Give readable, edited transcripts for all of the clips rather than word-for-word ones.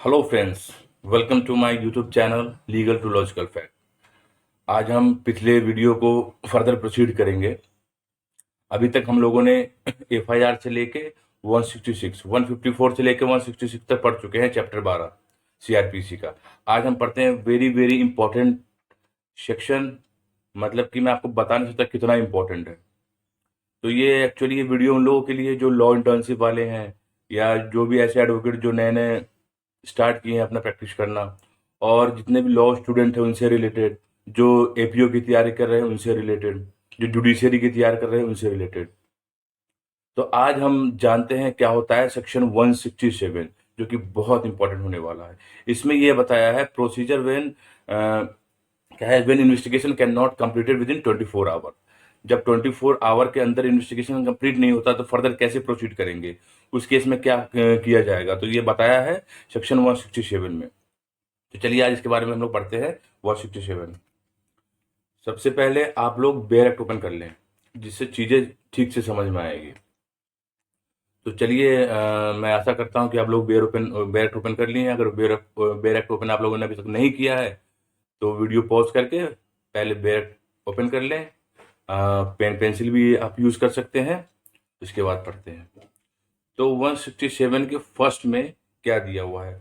Hello friends, welcome to my YouTube channel legal to logical fact. आज हम पिछले video को फर्दर प्रोसीड करेंगे। अभी तक हम लोगों ने एफआईआर से लेके 166, 154 से लेके 166 तक पढ़ चुके हैं, चैप्टर 12 सीआरपीसी का। आज हम पढ़ते हैं वेरी वेरी इंपॉर्टेंट सेक्शन, मतलब कि मैं आपको बता नहीं सकता कितना इंपॉर्टेंट है। तो ये एक्चुअली ये वीडियो उन लोगों के लिए जो लॉ इंटर्नशिप वाले हैं या जो भी ऐसे एडवोकेट जो नए नए स्टार्ट किए हैं अपना प्रैक्टिस करना, और जितने भी लॉ स्टूडेंट हैं उनसे रिलेटेड, जो एपीओ की तैयारी कर रहे हैं उनसे रिलेटेड, जो जुडिशियरी की तैयारी कर रहे हैं उनसे रिलेटेड। तो आज हम जानते हैं क्या होता है सेक्शन 167, जो कि बहुत इंपॉर्टेंट होने वाला है। इसमें यह बताया है प्रोसीजर व्हेन क्या है, when investigation can not completed within 24 hour. जब 24 आवर के अंदर इन्वेस्टिगेशन कंप्लीट नहीं होता तो फर्दर कैसे प्रोसीड करेंगे, उस केस में क्या किया जाएगा, तो ये बताया है सेक्शन 167 में। तो चलिए आज इसके बारे में हम लोग पढ़ते हैं 167। सबसे पहले आप लोग बेयर एक्ट ओपन कर लें, जिससे चीजें ठीक से समझ में आएगी। तो चलिए मैं आशा करता हूं कि आप लोग बेयर एक्ट ओपन कर लिए हैं। अगर बेयर एक्ट ओपन आप लोगों ने अभी तक नहीं किया है तो वीडियो पॉज करके पहले बेयर एक्ट ओपन कर लें। पेन पेंसिल भी आप यूज कर सकते हैं। इसके बाद पढ़ते हैं। तो 167 के फर्स्ट में क्या दिया हुआ है,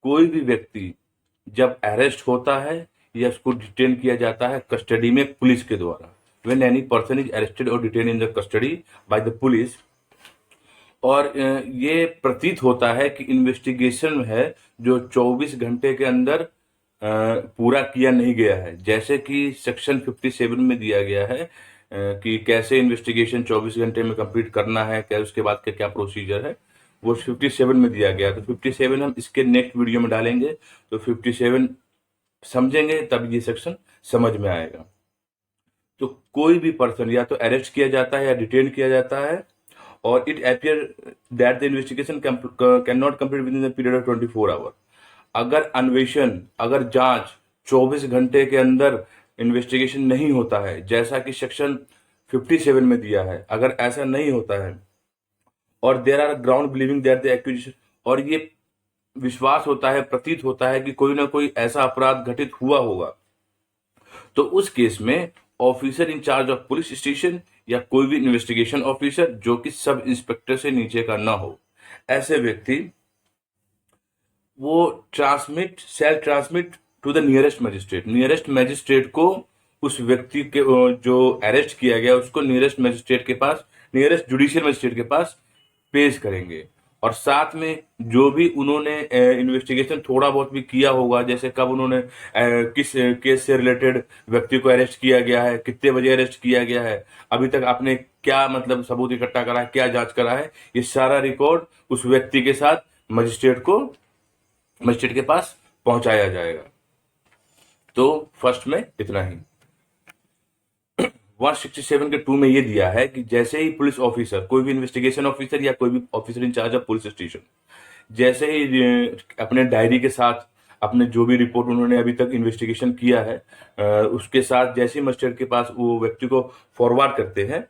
कोई भी व्यक्ति जब अरेस्ट होता है या उसको डिटेन किया जाता है कस्टडी में पुलिस के द्वारा, when any person is arrested और detain in the custody by the police, और ये प्रतीत होता है कि इन्वेस्टिगेशन है जो 24 घंटे के अंदर पूरा किया नहीं गया है, जैसे कि सेक्शन 57 में दिया गया है कि कैसे इन्वेस्टिगेशन 24 घंटे में कंप्लीट करना है, क्या उसके बाद का क्या प्रोसीजर है, वो 57 में दिया गया। तो 57 हम इसके नेक्स्ट वीडियो में डालेंगे, तो 57 समझेंगे तब ये सेक्शन समझ में आएगा। तो कोई भी पर्सन या तो अरेस्ट किया जाता है या डिटेन किया जाता है, और it appear that the investigation can not complete within the period of 24 hour. अगर अन्वेषण, अगर जांच 24 घंटे के अंदर इन्वेस्टिगेशन नहीं होता है, जैसा कि सेक्शन 57 में दिया है, अगर ऐसा नहीं होता है और there are ground believing that the accusation, और ये विश्वास होता है, प्रतीत होता है कि कोई ना कोई ऐसा अपराध घटित हुआ होगा, तो उस केस में officer in charge of police station या कोई भी इन्वेस्टिगेशन ऑफिसर जो कि सब इंस्पेक्टर से नीचे का ना हो, ऐसे व्यक्ति वो shall transmit to the nearest magistrate को, उस व्यक्ति के जो अरेस्ट किया गया उसको नियरेस्ट मजिस्ट्रेट के पास, नियरेस्ट जुडिशियल मजिस्ट्रेट के पास पेश करेंगे। और साथ में जो भी उन्होंने इन्वेस्टिगेशन थोड़ा बहुत भी किया होगा, जैसे कब उन्होंने किस केस से रिलेटेड व्यक्ति को अरेस्ट किया गया है, कितने बजे अरेस्ट किया गया है, अभी तक आपने क्या मतलब सबूत इकट्ठा करा है, क्या जांच करा है, ये सारा रिकॉर्ड उस व्यक्ति के साथ मजिस्ट्रेट के पास पहुंचाया जाएगा। तो फर्स्ट में इतना ही। 167 के 2 में ये दिया है कि जैसे ही पुलिस ऑफिसर, कोई भी इन्वेस्टिगेशन ऑफिसर या कोई भी officer in charge of police station, जैसे ही अपने डायरी के साथ अपने जो भी रिपोर्ट उन्होंने अभी तक इन्वेस्टिगेशन किया है उसके साथ जैसे ही मजिस्ट्रेट के पास वो व्यक्ति को फॉरवर्ड करते हैं,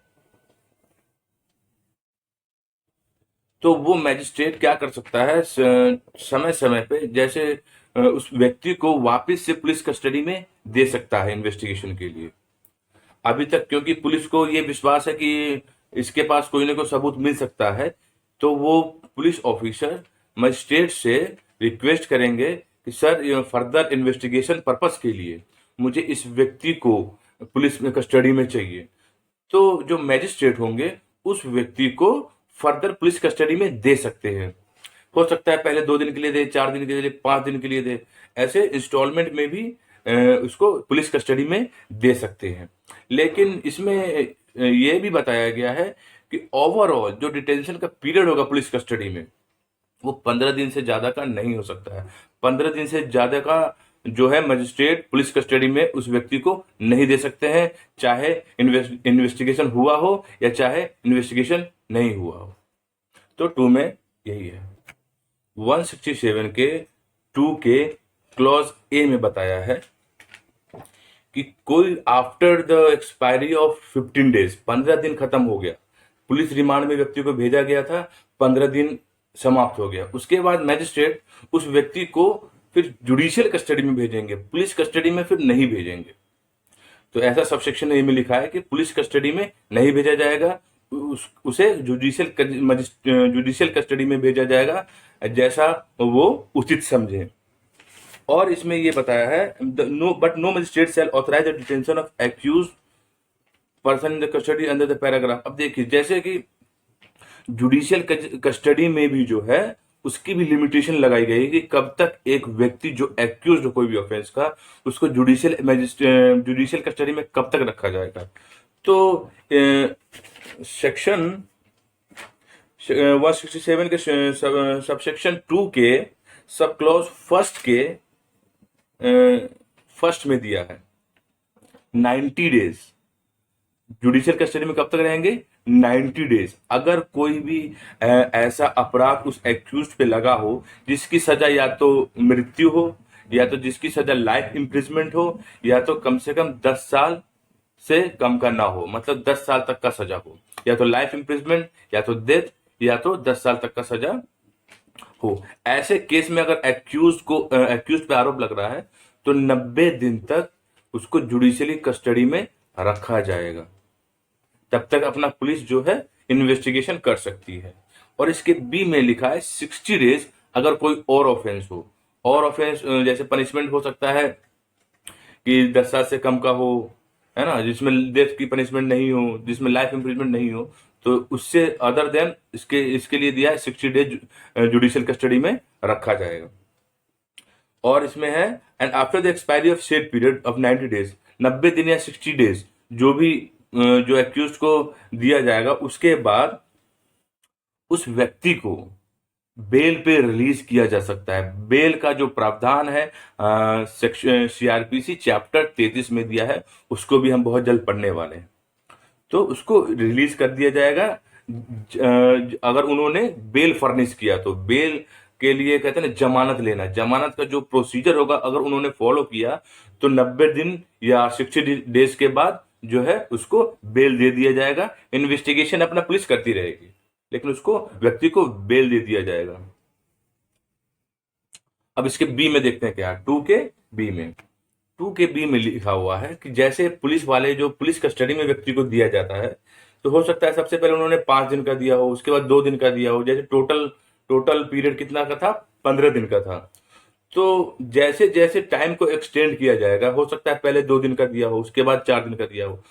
तो वो मैजिस्ट्रेट क्या कर सकता है, समय समय पे जैसे उस व्यक्ति को वापस से पुलिस कस्टडी में दे सकता है इन्वेस्टिगेशन के लिए। अभी तक क्योंकि पुलिस को ये विश्वास है कि इसके पास कोई ना कोई सबूत मिल सकता है, तो वो पुलिस ऑफिसर मजिस्ट्रेट से रिक्वेस्ट करेंगे कि सर फर्दर इन्वेस्टिगेशन पर्पस के लिए मुझे इस व्यक्ति को पुलिस में कस्टडी में चाहिए। तो जो मैजिस्ट्रेट होंगे उस व्यक्ति को फर्दर पुलिस कस्टडी में दे सकते हैं। हो सकता है पहले 2 दिन के लिए दे, 4 दिन के लिए दे, 5 दिन के लिए दे, ऐसे इंस्टॉलमेंट में भी उसको पुलिस कस्टडी में दे सकते हैं। लेकिन इसमें यह भी बताया गया है कि ओवरऑल जो डिटेंशन का पीरियड होगा पुलिस कस्टडी में, वो 15 दिन से ज्यादा का नहीं हो सकता है। 15 दिन से ज्यादा का जो है मजिस्ट्रेट पुलिस कस्टडी में उस व्यक्ति को नहीं दे सकते हैं, चाहे इन्वेस्टिगेशन हुआ हो या चाहे इन्वेस्टिगेशन नहीं हुआ हो। तो 2 में यही है। 167 के 2 के क्लॉज ए में बताया है कि कोई after the expiry of 15 days, 15 दिन खत्म हो गया, पुलिस रिमांड में व्यक्ति को भेजा गया था, 15 दिन समाप्त हो गया। उसके बाद मैजिस्ट्रेट उस व्यक्ति को फिर जुडिशियल कस्टडी में भेजेंगे, पुलिस कस्टडी में फिर नहीं भेजेंगे। तो ऐसा सबसेक्शन ए में लिखा है कि पुलिस कस्टडी में नहीं भेजा जाएगा, उसे जुडिशियल कस्टडी में भेजा जाएगा जैसा वो उचित समझे। और इसमें ये बताया है no magistrate shall authorise the detention of accused person in the custody under the paragraph. अब देखिए, जैसे कि जुडिशियल कस्टडी में भी जो है उसकी भी लिमिटेशन लगाई गई है कि कब तक एक व्यक्ति जो एक्यूज हो कोई भी ऑफेंस का, उसको जुडिशियल कस्टडी में कब तक रखा जाएगा। तो सेक्शन 167 के सबसेक्शन 2 के सब क्लॉज फर्स्ट के फर्स्ट में दिया है 90 डेज जुडिशियल कस्टडी में कब तक रहेंगे, 90 डेज। अगर कोई भी ऐसा अपराध उस एक्यूज पे लगा हो जिसकी सजा या तो मृत्यु हो, या तो जिसकी सजा लाइफ इम्प्रिजमेंट हो, या तो कम से कम 10 साल से कम का ना हो, मतलब 10 साल तक का सजा हो, या तो लाइफ इम्प्रिजमेंट, या तो डेथ, या तो 10 साल तक का सजा हो। ऐसे केस में अगर एक्यूज पे आरोप लग रहा है तो 90 दिन तक उसको जुडिशियली कस्टडी में रखा जाएगा। तब तक अपना पुलिस जो है इन्वेस्टिगेशन कर सकती है। और इसके बी में लिखा है 60 डेज अगर कोई और ऑफेंस हो। और ऑफेंस जैसे पनिशमेंट हो सकता है कि 10 साल से कम का हो, है ना, जिसमें डेथ की पनिशमेंट नहीं हो, जिसमें लाइफ इम्प्रिजमेंट नहीं हो, तो उससे अदर देन इसके लिए दिया है 60 डेज जुडिशियल कस्टडी में रखा जाएगा। और इसमें है and after the expiry of said period of 90 days, 90 दिन या 60 डेज जो भी जो एक्यूज को दिया जाएगा, उसके बाद उस व्यक्ति को बेल पे रिलीज किया जा सकता है। बेल का जो प्रावधान है सेक्शन सीआरपीसी चैप्टर 33 में दिया है, उसको भी हम बहुत जल्द पढ़ने वाले हैं। तो उसको रिलीज कर दिया जाएगा अगर उन्होंने बेल फर्निश किया। तो बेल के लिए कहते हैं जमानत लेना, जमानत का जो प्रोसीजर होगा अगर उन्होंने फॉलो किया तो 90 दिन या 60 डेज के बाद जो है उसको बेल दे दिया जाएगा। इन्वेस्टिगेशन अपना पुलिस करती रहेगी, लेकिन उसको व्यक्ति को बेल दे दिया जाएगा। अब इसके बी में देखते हैं क्या, 2 के बी में लिखा हुआ है कि जैसे पुलिस वाले जो पुलिस कस्टडी में व्यक्ति को दिया जाता है, तो हो सकता है सबसे पहले उन्होंने 5 दिन का दिया हो, उसके बाद 2 दिन का दिया हो, जैसे टोटल पीरियड कितना का था, 15 दिन का था। तो जैसे जैसे टाइम को एक्सटेंड किया जाएगा, हो सकता है पहले 2 दिन का दिया हो, उसके बाद 4 दिन का दिया हो,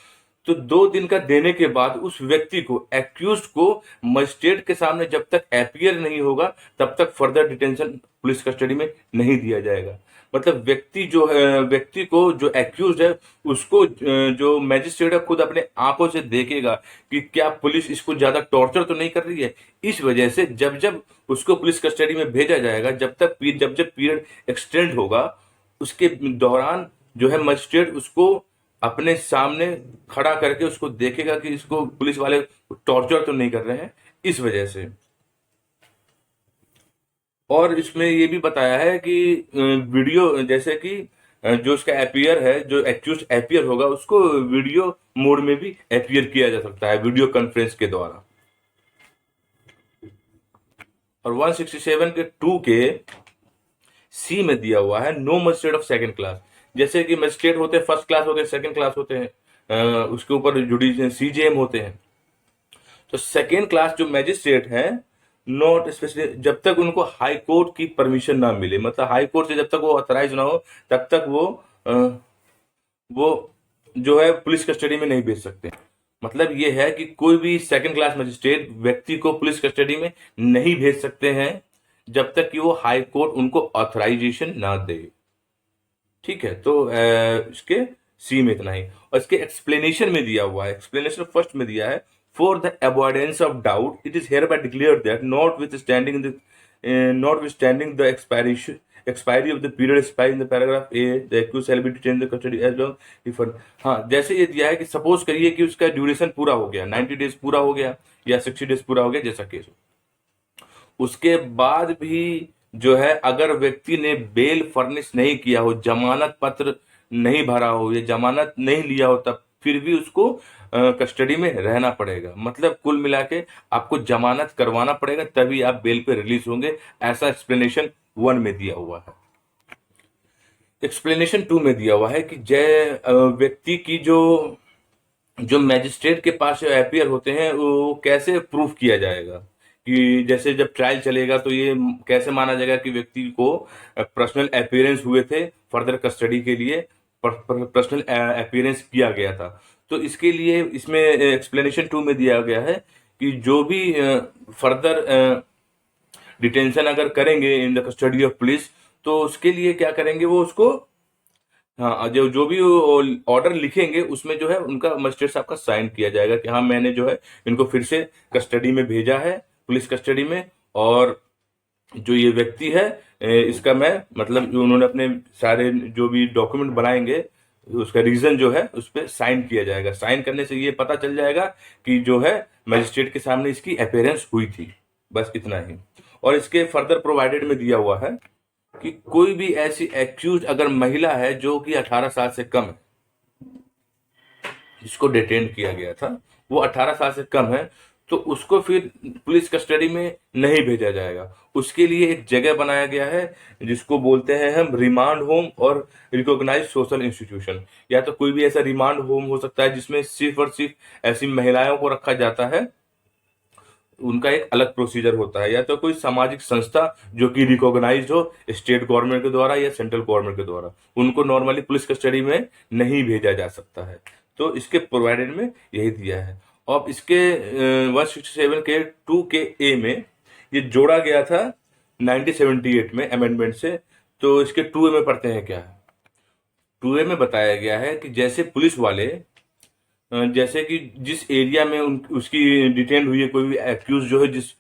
तो 2 दिन का देने के बाद उस व्यक्ति को, एक्यूज्ड को मजिस्ट्रेट के सामने जब तक अपीयर नहीं होगा तब तक फर्दर डिटेंशन पुलिस कस्टडी में नहीं दिया जाएगा। मतलब व्यक्ति को जो एक्यूज्ड है उसको जो मैजिस्ट्रेट है खुद अपने आंखों से देखेगा कि क्या पुलिस इसको ज्यादा टॉर्चर तो नहीं कर रही है। इस वजह से जब जब उसको पुलिस कस्टडी में भेजा जाएगा, जब पीरियड एक्सटेंड होगा, उसके दौरान जो है मजिस्ट्रेट उसको अपने सामने खड़ा करके उसको देखेगा कि इसको पुलिस वाले टॉर्चर तो नहीं कर रहे हैं, इस वजह से। और इसमें ये भी बताया है कि वीडियो जैसे कि जो उसका अपीयर है, जो एक्यूज अपीयर होगा, उसको वीडियो मोड में भी अपीयर किया जा सकता है वीडियो कॉन्फ्रेंस के द्वारा। और 167 के 2 के सी में दिया हुआ है no magistrate of second class. जैसे कि मजिस्ट्रेट होते हैं फर्स्ट क्लास होते हैं, सेकंड क्लास होते हैं, उसके ऊपर जुडिशियल सीजेएम होते हैं। तो सेकंड क्लास जो मैजिस्ट्रेट है, नॉट स्पेशली, जब तक उनको हाई कोर्ट की परमिशन ना मिले, मतलब हाई कोर्ट से जब तक वो ऑथराइज ना हो तब तक वो जो है पुलिस कस्टडी में नहीं भेज सकते। मतलब ये है कि कोई भी सेकंड क्लास मजिस्ट्रेट व्यक्ति को पुलिस कस्टडी में नहीं भेज सकते हैं जब तक कि वो हाई कोर्ट उनको ऑथराइजेशन ना दे। ठीक है, तो इसके सी में इतना ही। और इसके एक्सप्लेनेशन में दिया हुआ है, एक्सप्लेनेशन फर्स्ट में दिया है, for the avoidance of doubt, it is hereby declared that notwithstanding the expiry of the period specified in the paragraph A, the accused shall be detained in the custody as long if हाँ, जैसे ये दिया है कि suppose करिए कि उसका duration पूरा हो गया, 90 डेज पूरा हो गया या 60 डेज पूरा हो गया, जैसा केस हो, उसके बाद भी जो है अगर व्यक्ति ने बेल फर्निश नहीं किया हो, जमानत पत्र नहीं भरा हो या जमानत नहीं लिया हो, तब फिर भी उसको कस्टडी में रहना पड़ेगा। मतलब कुल मिला के आपको जमानत करवाना पड़ेगा, तभी आप बेल पे रिलीज होंगे। ऐसा एक्सप्लेनेशन 1 में दिया हुआ है। एक्सप्लेनेशन 2 में दिया हुआ है कि व्यक्ति की जो जो मैजिस्ट्रेट के पास जो अपियर होते हैं वो कैसे प्रूफ किया जाएगा, कि जैसे जब ट्रायल चलेगा तो ये कैसे माना जाएगा कि व्यक्ति को पर्सनल अपियरेंस हुए थे, फर्दर कस्टडी के लिए पर्सनल अपियरेंस किया गया था। तो इसके लिए इसमें एक्सप्लेनेशन 2 में दिया गया है कि जो भी फर्दर डिटेंशन अगर करेंगे इन द कस्टडी ऑफ पुलिस, तो उसके लिए क्या करेंगे, वो उसको हाँ जो जो भी ऑर्डर लिखेंगे उसमें जो है उनका मजिस्ट्रेट साहब का साइन किया जाएगा कि हाँ मैंने जो है इनको फिर से कस्टडी में भेजा है, पुलिस कस्टडी में। और जो ये व्यक्ति है इसका मैं मतलब जो उन्होंने अपने सारे जो भी डॉक्यूमेंट बनाएंगे उसका रीजन जो है उस पर साइन किया जाएगा। साइन करने से ये पता चल जाएगा कि जो है मजिस्ट्रेट के सामने इसकी अपेयरेंस हुई थी। बस इतना ही। और इसके फर्दर प्रोवाइडेड में दिया हुआ है कि कोई भी ऐसी एक्यूज अगर महिला है जो कि 18 साल से कम है, जिसको डिटेन किया गया था वो 18 साल से कम है, तो उसको फिर पुलिस कस्टडी में नहीं भेजा जाएगा। उसके लिए एक जगह बनाया गया है जिसको बोलते हैं हम रिमांड होम और रिकॉग्नाइज्ड सोशल इंस्टीट्यूशन। या तो कोई भी ऐसा रिमांड होम हो सकता है जिसमें सिर्फ और सिर्फ ऐसी महिलाओं को रखा जाता है, उनका एक अलग प्रोसीजर होता है। या तो कोई सामाजिक संस्था जो कि रिकॉग्नाइज्ड हो स्टेट गवर्नमेंट के द्वारा या सेंट्रल गवर्नमेंट के द्वारा, उनको नॉर्मली पुलिस कस्टडी में नहीं भेजा जा सकता है। तो इसके प्रोवाइडेड में यही दिया है। और इसके 167 के 2 के ए में ये जोड़ा गया था 1978 में अमेंडमेंट से। तो इसके 2 ए में पढ़ते हैं क्या है। 2 ए में बताया गया है कि जैसे पुलिस वाले जैसे कि जिस एरिया में उसकी डिटेन हुई है, कोई भी एक्यूज जो है जिस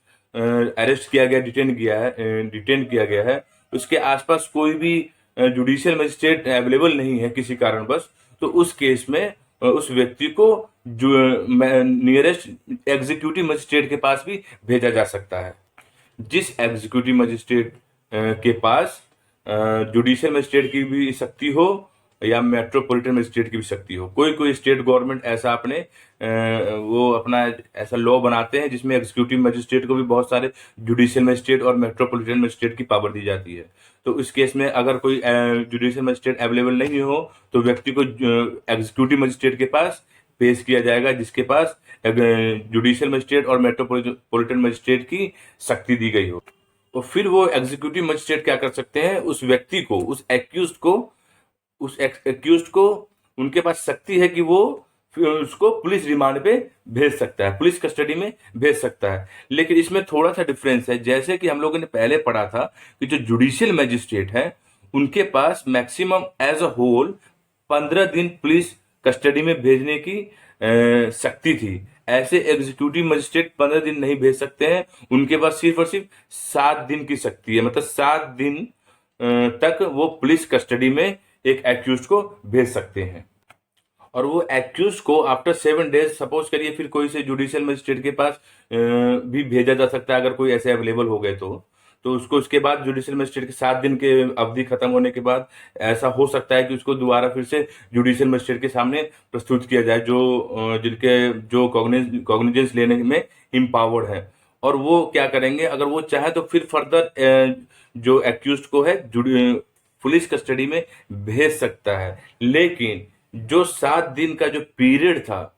अरेस्ट किया गया, डिटेन किया गया है, उसके आसपास कोई भी जुडिशियल मजिस्ट्रेट अवेलेबल नहीं है किसी कारणवश, तो उस केस में उस व्यक्ति को जो नियरेस्ट एग्जीक्यूटिव मजिस्ट्रेट के पास भी भेजा जा सकता है। जिस एग्जीक्यूटिव मजिस्ट्रेट के पास जुडिशियल मजिस्ट्रेट की भी शक्ति हो या मेट्रोपॉलिटन मजिस्ट्रेट की भी शक्ति हो। कोई कोई स्टेट गवर्नमेंट ऐसा अपने वो अपना ऐसा लॉ बनाते हैं जिसमें एग्जीक्यूटिव मजिस्ट्रेट को भी बहुत सारे जुडिशियल मजिस्ट्रेट और मेट्रोपॉलिटन मजिस्ट्रेट की पावर दी जाती है। तो इस केस में अगर कोई जुडिशियल मजिस्ट्रेट अवेलेबल नहीं हो तो व्यक्ति को एग्जीक्यूटिव मजिस्ट्रेट के पास पेश किया जाएगा, जिसके पास जुडिशियल मजिस्ट्रेट और मेट्रोपॉलिटन मजिस्ट्रेट की शक्ति दी गई हो। तो फिर वो एग्जीक्यूटिव मजिस्ट्रेट क्या कर सकते हैं, उस व्यक्ति को, उस एक्यूज्ड को उनके पास शक्ति है कि वो फिर उसको पुलिस रिमांड पे भेज सकता है, पुलिस कस्टडी में भेज सकता है। लेकिन इसमें थोड़ा सा डिफरेंस है। जैसे कि हम लोगों ने पहले पढ़ा था कि जो जुडिशियल मजिस्ट्रेट है उनके पास मैक्सिमम एज अ होल 15 दिन पुलिस कस्टडी में भेजने की शक्ति थी। ऐसे एग्जीक्यूटिव मजिस्ट्रेट 15 दिन नहीं भेज सकते हैं, उनके पास सिर्फ और सिर्फ 7 दिन की शक्ति है। मतलब 7 दिन तक वो पुलिस कस्टडी में एक एक्यूज को भेज सकते हैं। और वो एक्यूज को आफ्टर 7 डेज, सपोज करिए फिर कोई से जुडिशियल मजिस्ट्रेट के पास भी भेजा जा सकता है अगर कोई ऐसे अवेलेबल हो गए तो उसको उसके बाद जुडिशियल मजिस्ट्रेट के 7 दिन के अवधि खत्म होने के बाद ऐसा हो सकता है कि उसको दोबारा फिर से जुडिशियल मजिस्ट्रेट के सामने प्रस्तुत किया जाए जिनके जो कॉग्निजेंस लेने में इम्पावर्ड है। और वो क्या करेंगे, अगर वो चाहे तो फिर फर्दर जो एक्यूज को है पुलिस कस्टडी में भेज सकता है। लेकिन जो 7 दिन का जो पीरियड था,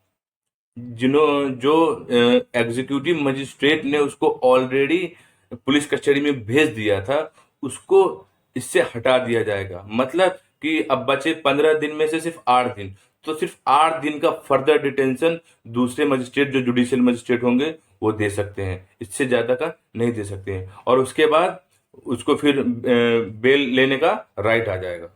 जो एग्जीक्यूटिव मजिस्ट्रेट ने उसको ऑलरेडी पुलिस कस्टडी में भेज दिया था, उसको इससे हटा दिया जाएगा। मतलब कि अब बचे 15 दिन में से सिर्फ 8 दिन, तो सिर्फ 8 दिन का फर्दर डिटेंशन दूसरे मजिस्ट्रेट जो जुडिशियल मजिस्ट्रेट होंगे वो दे सकते हैं, इससे ज्यादा का नहीं दे सकते हैं। और उसके बाद उसको फिर बेल लेने का राइट आ जाएगा।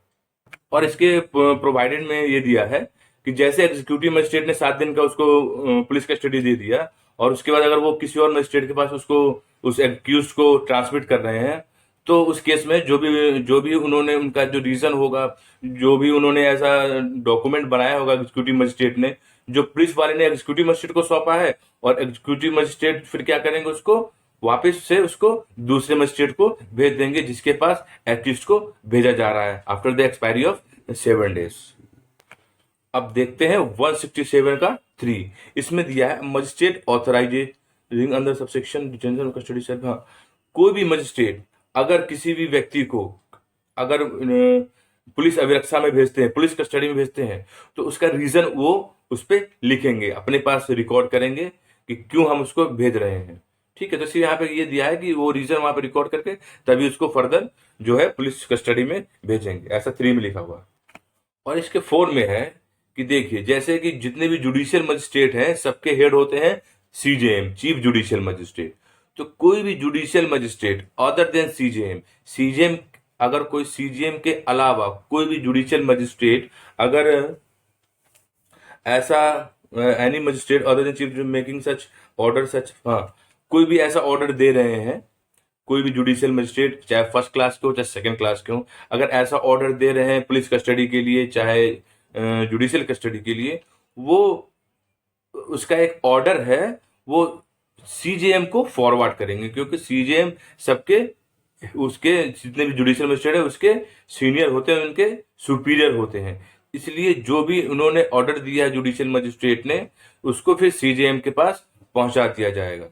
और इसके प्रोवाइडेड में ये दिया है कि जैसे एग्जीक्यूटिव मजिस्ट्रेट ने 7 दिन का उसको पुलिस कस्टडी दे दिया और उसके बाद अगर वो किसी और मजिस्ट्रेट के पास उसको उस एक्यूज को ट्रांसमिट कर रहे हैं, तो उस केस में जो भी उन्होंने उनका जो रीजन होगा, जो भी उन्होंने ऐसा डॉक्यूमेंट बनाया होगा एग्जीक्यूटिव मजिस्ट्रेट ने, जो पुलिस वाले ने एग्जीक्यूटिव मजिस्ट्रेट को सौंपा है, और एग्जीक्यूटिव मजिस्ट्रेट फिर क्या करेंगे, उसको वापस से उसको दूसरे मजिस्ट्रेट को भेज देंगे जिसके पास एक्यूज को भेजा जा रहा है after the expiry of 7 days. अब देखते हैं 167 का 3। इसमें दिया है magistrate authorising under subsection detention custody cell. हाँ, कोई भी मजिस्ट्रेट अगर किसी भी व्यक्ति को अगर पुलिस अभिरक्षा में भेजते हैं, पुलिस कस्टडी में भेजते हैं, तो उसका रीजन वो उस पर लिखेंगे, अपने पास रिकॉर्ड करेंगे कि क्यों हम उसको भेज रहे हैं। ठीक है, तो इसलिए यहाँ पे ये दिया है कि वो रीजन वहां पे रिकॉर्ड करके तभी उसको फर्दर जो है पुलिस कस्टडी में भेजेंगे, ऐसा 3 में लिखा हुआ है। और इसके 4 में है कि देखिए, जैसे कि जितने भी जुडिशियल मजिस्ट्रेट हैं सबके हेड होते हैं सीजेएम, चीफ जुडिशियल मजिस्ट्रेट। तो कोई भी judicial magistrate other then CJM, CJM अगर कोई सीजेएम के अलावा कोई भी जुडिशियल मजिस्ट्रेट अगर ऐसा any magistrate other than chief making such order such, हाँ, कोई भी ऐसा ऑर्डर दे रहे हैं, कोई भी जुडिशियल मजिस्ट्रेट चाहे फर्स्ट क्लास के हो चाहे सेकंड क्लास के हो, अगर ऐसा ऑर्डर दे रहे हैं पुलिस कस्टडी के लिए चाहे जुडिशियल कस्टडी के लिए, वो उसका एक ऑर्डर है, वो सीजेएम को फॉरवर्ड करेंगे, क्योंकि सीजेएम सबके उसके जितने भी जुडिशियल मजिस्ट्रेट है उसके सीनियर होते हैं, उनके सुपीरियर होते हैं। इसलिए जो भी उन्होंने ऑर्डर दिया है जुडिशियल मजिस्ट्रेट ने, उसको फिर सीजेएम के पास पहुंचा दिया जाएगा।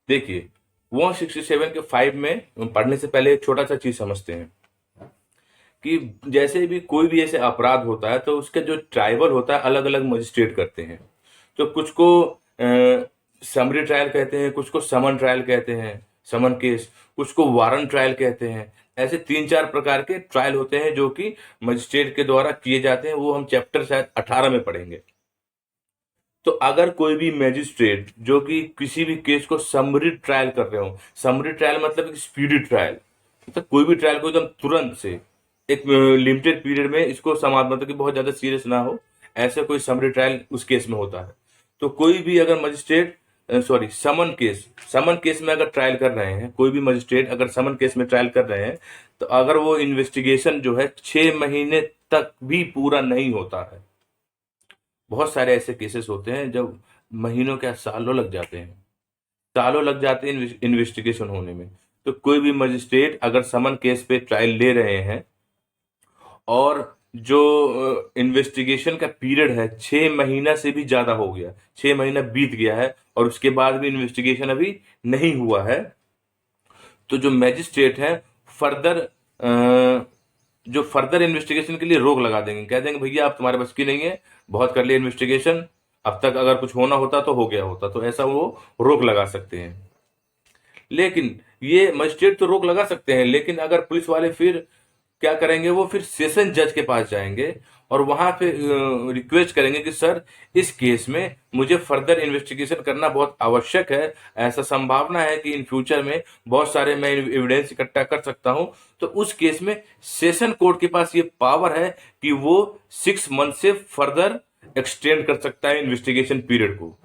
देखिए 167 के 5 में पढ़ने से पहले एक छोटा सा चीज समझते हैं कि जैसे भी कोई भी ऐसे अपराध होता है तो उसका जो ट्राइबल होता है अलग अलग मजिस्ट्रेट करते हैं। तो कुछ को समरी ट्रायल कहते हैं, कुछ को समन ट्रायल कहते हैं, समन केस, कुछ को वारंट ट्रायल कहते हैं। ऐसे 3-4 प्रकार के ट्रायल होते हैं जो कि मजिस्ट्रेट के द्वारा किए जाते हैं, वो हम चैप्टर शायद 18 में पढ़ेंगे। तो अगर कोई भी मैजिस्ट्रेट जो कि किसी भी केस को समरी ट्रायल कर रहे हो, समरी ट्रायल मतलब स्पीडी ट्रायल, मतलब कोई भी ट्रायल को एकदम तुरंत से एक लिमिटेड पीरियड में इसको समाप्त, मतलब कि बहुत ज्यादा सीरियस ना हो, ऐसा कोई समरी ट्रायल उस केस में होता है। तो कोई भी अगर मजिस्ट्रेट समन केस में अगर ट्रायल कर रहे हैं, कोई भी मजिस्ट्रेट अगर समन केस में ट्रायल कर रहे हैं, तो अगर वो इन्वेस्टिगेशन जो है 6 महीने तक भी पूरा नहीं होता है, बहुत सारे ऐसे केसेस होते हैं जब महीनों क्या सालों लग जाते हैं, सालों लग जाते हैं इन्वेस्टिगेशन होने में। तो कोई भी मजिस्ट्रेट अगर समन केस पे ट्रायल ले रहे हैं और जो इन्वेस्टिगेशन का पीरियड है 6 महीना से भी ज्यादा हो गया, 6 महीना बीत गया है और उसके बाद भी इन्वेस्टिगेशन अभी नहीं हुआ है, तो जो मैजिस्ट्रेट है फर्दर जो फर्दर इन्वेस्टिगेशन के लिए रोक लगा देंगे, कह देंगे भैया आप तुम्हारे बस की नहीं है, बहुत कर लिया इन्वेस्टिगेशन, अब तक अगर कुछ होना होता तो हो गया होता। तो ऐसा वो रोक लगा सकते हैं। लेकिन ये मजिस्ट्रेट तो रोक लगा सकते हैं, लेकिन अगर पुलिस वाले फिर क्या करेंगे, वो फिर सेशन जज के पास जाएंगे और वहां पे रिक्वेस्ट करेंगे कि सर इस केस में मुझे फर्दर इन्वेस्टिगेशन करना बहुत आवश्यक है, ऐसा संभावना है कि इन फ्यूचर में बहुत सारे मैं एविडेंस इकट्ठा कर सकता हूं। तो उस केस में सेशन कोर्ट के पास ये पावर है कि वो 6 मंथ से फर्दर एक्सटेंड कर सकता है इन्वेस्टिगेशन पीरियड को।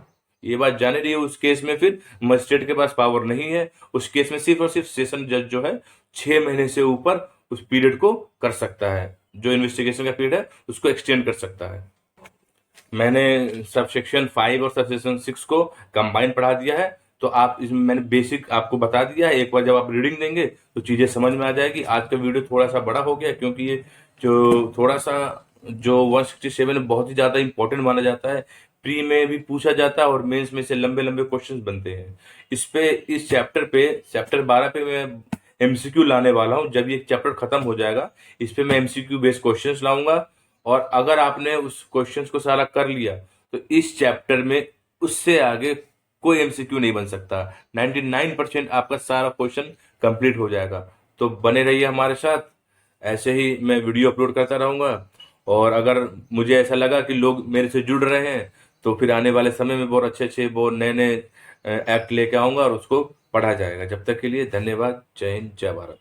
ये बात जाने रही है, उस केस में फिर मजिस्ट्रेट के पास पावर नहीं है, उस केस में सिर्फ और सिर्फ सेशन जज जो है 6 महीने से ऊपर उस पीरियड को कर सकता है, जो इन्वेस्टिगेशन का पीरियड है उसको एक्सटेंड कर सकता है। मैंने सबसेक्शन 5 और सबसेक्शन 6 को कंबाइन पढ़ा दिया है, तो आप इसमें मैंने बेसिक आपको बता दिया है। एक बार जब आप रीडिंग देंगे तो चीजें समझ में आ जाएगी। आज का वीडियो थोड़ा सा बड़ा हो गया क्योंकि ये जो थोड़ा सा जो 167 बहुत ही ज्यादा इंपॉर्टेंट माना जाता है, प्री में भी पूछा जाता है और मेंस में से लंबे लंबे क्वेश्चंस बनते हैं। इस चैप्टर पे, चैप्टर 12 पे मैं एमसीक्यू लाने वाला हूं। जब ये चैप्टर खत्म हो जाएगा इस पे मैं एमसीक्यू बेस्ड क्वेश्चंस लाऊंगा, और अगर आपने उस क्वेश्चंस को सारा कर लिया तो इस चैप्टर में उससे आगे कोई एमसीक्यू नहीं बन सकता। 99% आपका सारा क्वेश्चन कंप्लीट हो जाएगा। तो बने रहिए हमारे साथ, ऐसे ही मैं वीडियो अपलोड करता रहूंगा। और अगर मुझे ऐसा लगा कि लोग मेरे से जुड़ रहे हैं तो फिर आने वाले समय में बहुत अच्छे अच्छे बहुत नए नए एक्ट लेके आऊंगा और उसको पढ़ा जाएगा। जब तक के लिए धन्यवाद। जय हिंद, जय भारत।